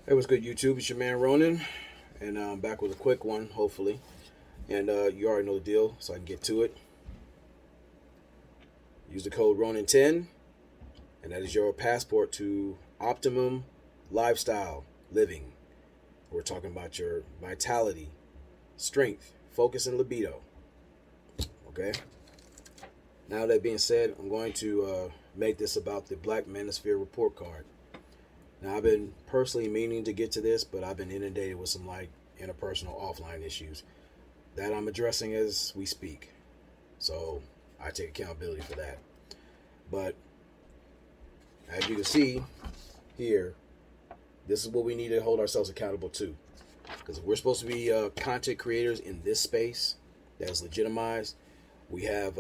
Hey, what's good, YouTube? It's your man Ronan, and I'm back with a quick one, hopefully. And you already know the deal, so I can get to it. Use the code Ronan10, and that is your passport to optimum lifestyle living. We're talking about your vitality, strength, focus, and libido. Okay? Now, that being said, I'm going to make this about the Black Manosphere report card. Now, I've been personally meaning to get to this, but I've been inundated with some interpersonal offline issues that I'm addressing as we speak. So I take accountability for that. But as you can see here, this is what we need to hold ourselves accountable to. Because if we're supposed to be content creators in this space that's legitimized, we have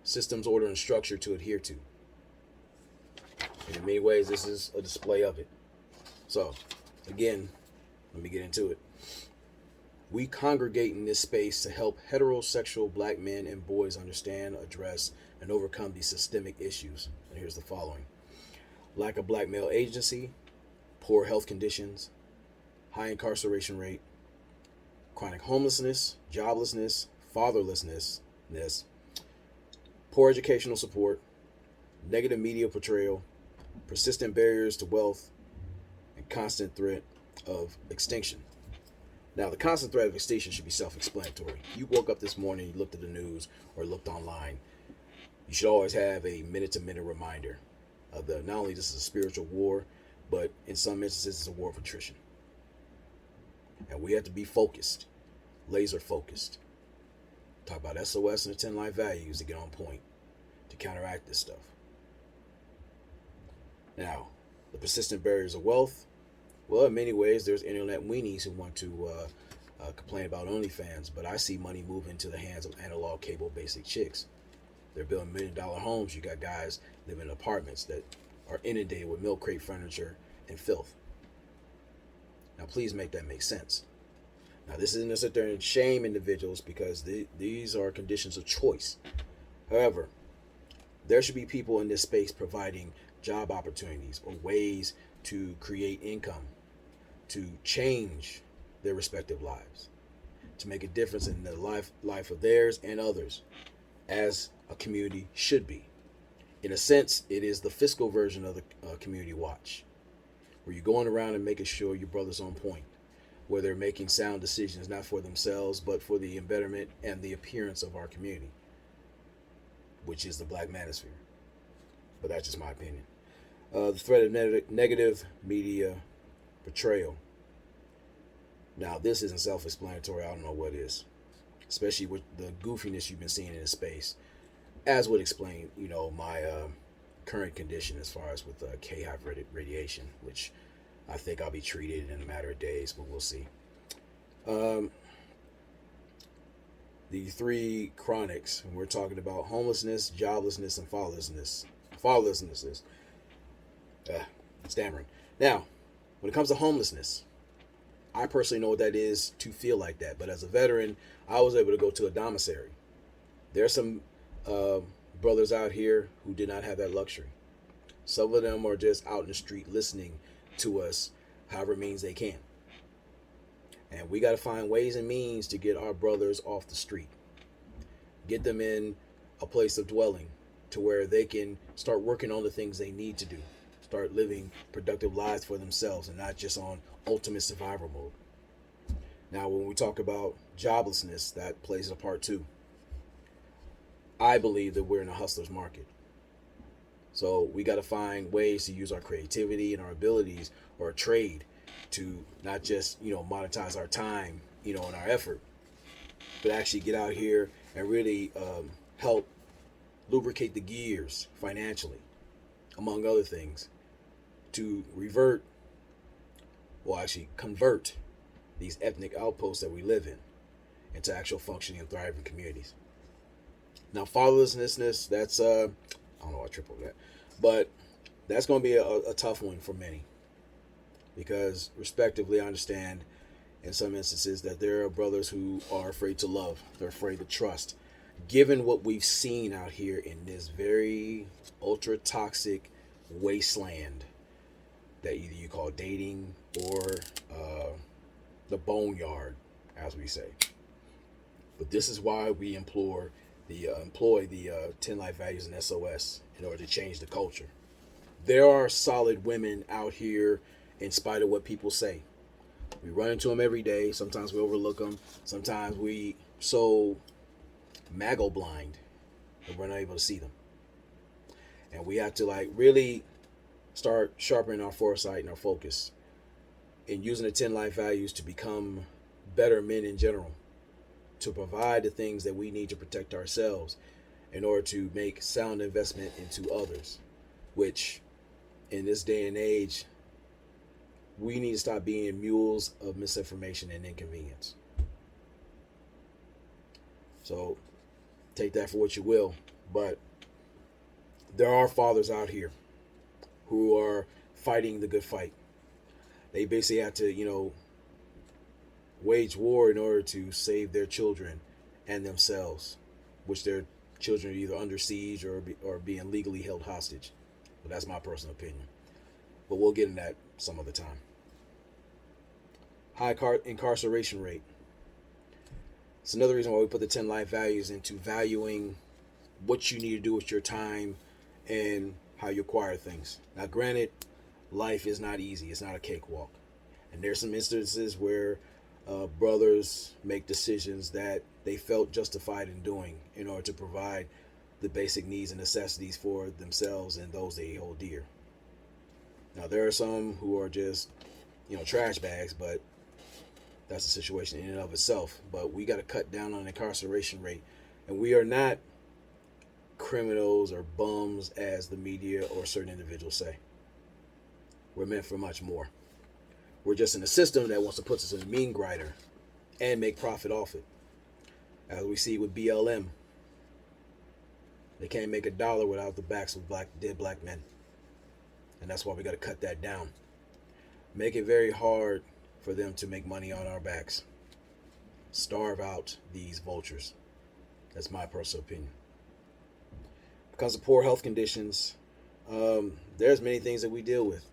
systems, order, and structure to adhere to. And in many ways, this is a display of it. So, again, let me get into it. We congregate in this space to help heterosexual black men and boys understand, address, and overcome these systemic issues. And here's the following: lack of black male agency, poor health conditions, high incarceration rate, chronic homelessness, joblessness, fatherlessness, poor educational support, negative media portrayal, persistent barriers to wealth, and constant threat of extinction. Now, the constant threat of extinction should be self-explanatory. You woke up this morning, you looked at the news, or looked online. You should always have a minute-to-minute reminder of the not only this is a spiritual war, but in some instances it's a war of attrition. And we have to be focused, laser focused. Talk about SOS and the 10 life values to get on point to counteract this stuff. Now, the persistent barriers of wealth. Well, in many ways, there's internet weenies who want to complain about OnlyFans, but I see money move into the hands of analog cable basic chicks. They're building $1 million homes. You got guys living in apartments that are inundated with milk crate furniture and filth. Now, please make that make sense. Now, this isn't to sit there and shame individuals because these are conditions of choice. However, there should be people in this space providing job opportunities or ways to create income, to change their respective lives, to make a difference in the life of theirs and others, as a community should be. In a sense, it is the fiscal version of the community watch, where you're going around and making sure your brother's on point, where they're making sound decisions not for themselves but for the betterment and the appearance of our community, which is the Black Manosphere. But that's just my opinion. The threat of negative media portrayal. Now, this isn't self-explanatory. I don't know what is, especially with the goofiness you've been seeing in this space, as would explain, my current condition as far as with K-hive radiation, which I think I'll be treated in a matter of days, but we'll see. Um, the three chronics, and we're talking about homelessness, joblessness, and fatherlessness. Stammering. Now, when it comes to homelessness, I personally know what that is to feel like that. But as a veteran, I was able to go to a domiciliary. There are some uh, brothers out here who did not have that luxury. Some of them are just out in the street listening to us however means they can. And we got to find ways and means to get our brothers off the street, get them in a place of dwelling to where they can start working on the things they need to do, start living productive lives for themselves and not just on ultimate survival mode. Now, when we talk about joblessness, that plays a part too. I believe that we're in a hustler's market. So we got to find ways to use our creativity and our abilities or a trade to not just, monetize our time, and our effort, but actually get out here and really help lubricate the gears financially, among other things, to convert these ethnic outposts that we live in into actual functioning and thriving communities. Now, fatherlessness, that's, I don't know, I tripled that, but that's going to be a tough one for many because, respectively, I understand in some instances that there are brothers who are afraid to love, they're afraid to trust. Given what we've seen out here in this very ultra toxic wasteland that either you call dating or uh, the boneyard, as we say. But this is why we employ the 10 life values and SOS in order to change the culture. There are solid women out here in spite of what people say. We run into them every day. Sometimes we overlook them. Sometimes we so maggle blind that we're not able to see them. And we have to like really start sharpening our foresight and our focus and using the 10 life values to become better men in general, to provide the things that we need to protect ourselves in order to make sound investment into others, which in this day and age, we need to stop being mules of misinformation and inconvenience. So take that for what you will. But there are fathers out here who are fighting the good fight. They basically have to, wage war in order to save their children and themselves, which their children are either under siege or being legally held hostage. But that's my personal opinion. But we'll get into that some other time. High incarceration rate. It's another reason why we put the 10 life values into valuing what you need to do with your time and how you acquire things. Now, granted, life is not easy. It's not a cakewalk. And there's some instances where brothers make decisions that they felt justified in doing in order to provide the basic needs and necessities for themselves and those they hold dear. Now, there are some who are just, trash bags, but that's a situation in and of itself. But we got to cut down on the incarceration rate. And we are not criminals or bums, as the media or certain individuals say. We're meant for much more. We're just in a system that wants to put us in a mean grinder and make profit off it. As we see with BLM, they can't make $1 without the backs of dead black men. And that's why we got to cut that down. Make it very hard for them to make money on our backs. Starve out these vultures. That's my personal opinion. Because of poor health conditions, there's many things that we deal with.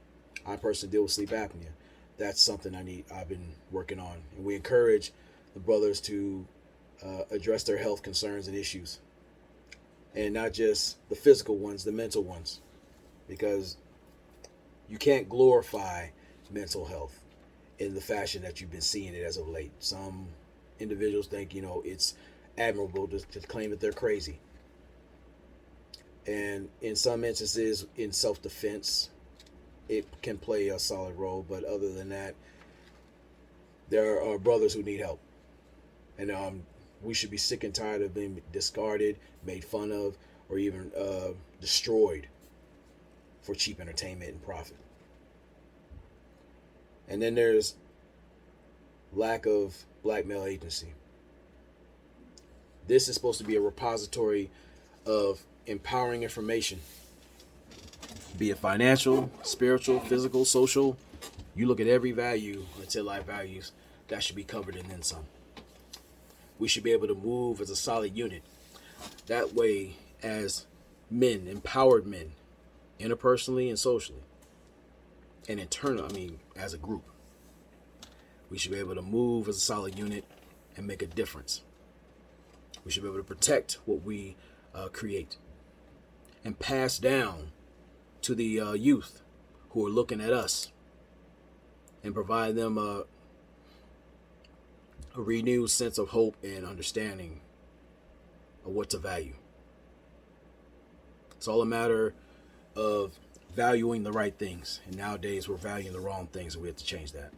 I personally deal with sleep apnea. That's something I've been working on. And we encourage the brothers to address their health concerns and issues. And not just the physical ones, the mental ones. Because you can't glorify mental health in the fashion that you've been seeing it as of late. Some individuals think, it's admirable to claim that they're crazy. And in some instances, in self-defense, it can play a solid role. But other than that, there are brothers who need help. And we should be sick and tired of being discarded, made fun of, or even destroyed for cheap entertainment and profit. And then there's lack of black male agency. This is supposed to be a repository of empowering information, be it financial, spiritual, physical, social. You look at every value until life values, that should be covered and then some. We should be able to move as a solid unit. That way, as men, empowered men, interpersonally and socially, and internally, as a group, we should be able to move as a solid unit and make a difference. We should be able to protect what we create and pass down to the youth who are looking at us and provide them a renewed sense of hope and understanding of what to value. It's all a matter of valuing the right things. And nowadays we're valuing the wrong things, and we have to change that.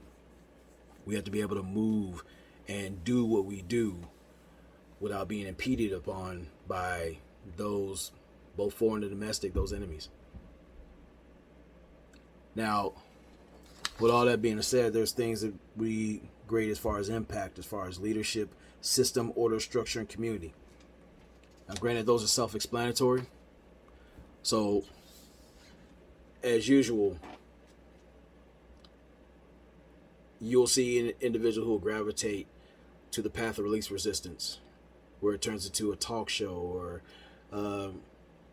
We have to be able to move and do what we do without being impeded upon by those, both foreign and domestic, those enemies. Now, with all that being said, there's things that we grade as far as impact, as far as leadership, system, order, structure, and community. Now, granted, those are self-explanatory. So, as usual, you'll see an individual who will gravitate to the path of least resistance, where it turns into a talk show, or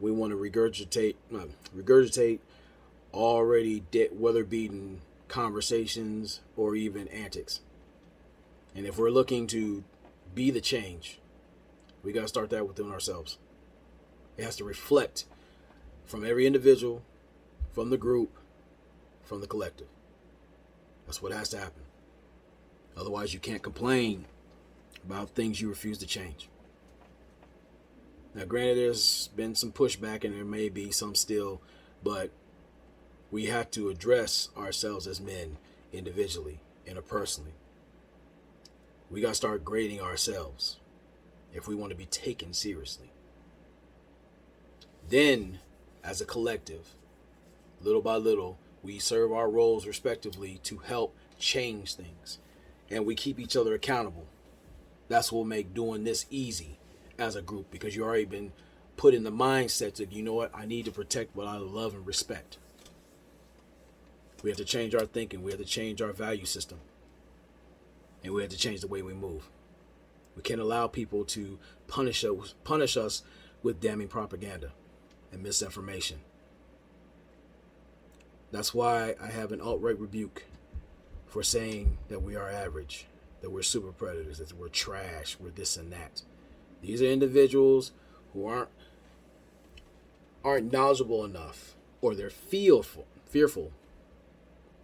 we want to regurgitate already weather beaten conversations or even antics. And if we're looking to be the change, we got to start that within ourselves. It has to reflect from every individual, from the group, from the collective. That's what has to happen. Otherwise, you can't complain about things you refuse to change. Now, granted, there's been some pushback and there may be some still, but we have to address ourselves as men individually, interpersonally. We got to start grading ourselves if we want to be taken seriously. Then, as a collective, little by little, we serve our roles respectively to help change things. And we keep each other accountable. That's what will make doing this easy as a group, because you already been put in the mindset of, you know what, I need to protect what I love and respect. We have to change our thinking. We have to change our value system. And we have to change the way we move. We can't allow people to punish us with damning propaganda and misinformation. That's why I have an alt-right rebuke for saying that we are average, that we're super predators, that we're trash, we're this and that. These are individuals who aren't knowledgeable enough, or they're fearful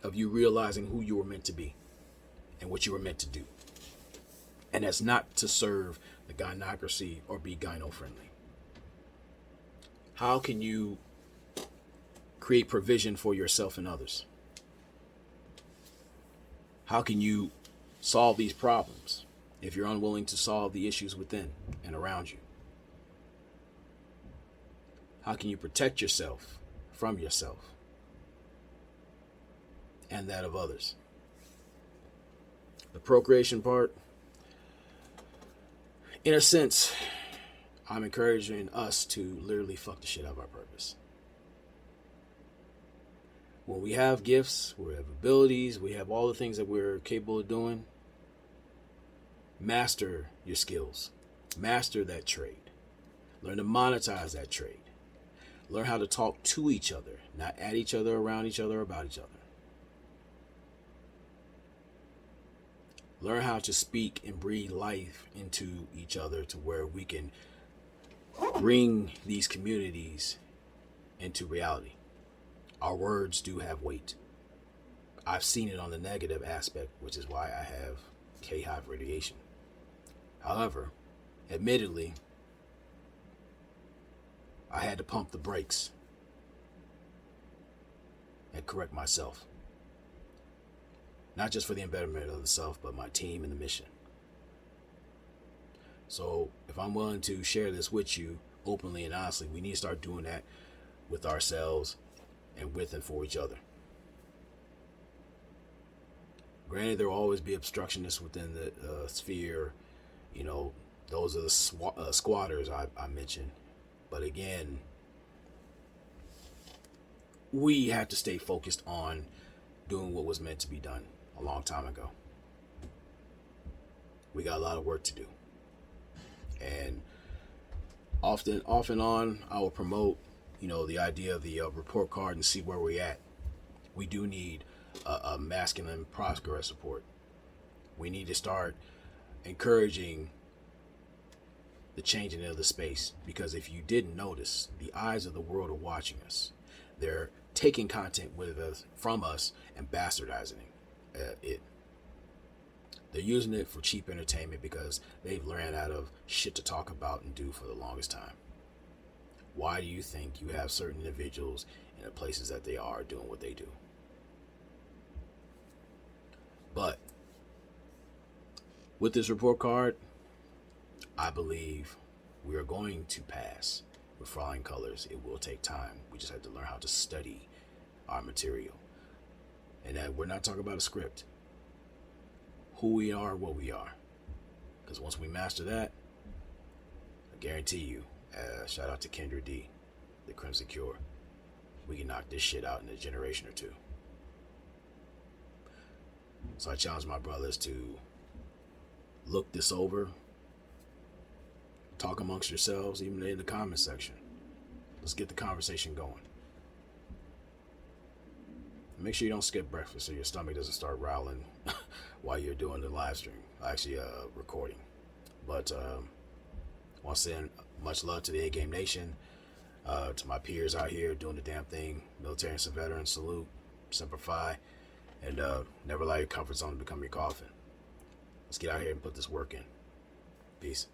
of you realizing who you were meant to be and what you were meant to do. And that's not to serve the gynocracy or be gyno-friendly. How can you create provision for yourself and others? How can you solve these problems if you're unwilling to solve the issues within and around you? How can you protect yourself from yourself and that of others? The procreation part, in a sense, I'm encouraging us to literally fuck the shit out of our purpose. When we have gifts, we have abilities, we have all the things that we're capable of doing, master your skills. Master that trade. Learn to monetize that trade. Learn how to talk to each other, not at each other, around each other, about each other. Learn how to speak and breathe life into each other to where we can bring these communities into reality. Our words do have weight. I've seen it on the negative aspect, which is why I have K-hive radiation. However, admittedly, I had to pump the brakes and correct myself. Not just for the betterment of the self, but my team and the mission. So if I'm willing to share this with you openly and honestly, we need to start doing that with ourselves and with and for each other. Granted, there will always be obstructionists within the sphere. You know, those are the squatters I mentioned. But again, we have to stay focused on doing what was meant to be done a long time ago. We got a lot of work to do. And off and on, I will promote, the idea of the report card and see where we're at. We do need a masculine progress report. We need to start encouraging the changing of the space, because if you didn't notice, the eyes of the world are watching us. They're taking content with us, from us, and bastardizing it. They're using it for cheap entertainment because they've ran out of shit to talk about and do for the longest time. Why do you think you have certain individuals in the places that they are doing what they do? But with this report card, I believe we are going to pass with flying colors. It will take time. We just have to learn how to study our material. And that we're not talking about a script. Who we are, what we are. Because once we master that, I guarantee you, shout out to Kendra D, the Crimson Cure, we can knock this shit out in a generation or two. So I challenge my brothers to look this over. Talk amongst yourselves, even in the comment section. Let's get the conversation going. Make sure you don't skip breakfast so your stomach doesn't start growling while you're doing the live stream, actually recording. But once again, much love to the A Game Nation, to my peers out here doing the damn thing, military and some veterans, salute, simplify, and never allow your comfort zone to become your coffin. Let's get out here and put this work in. Peace.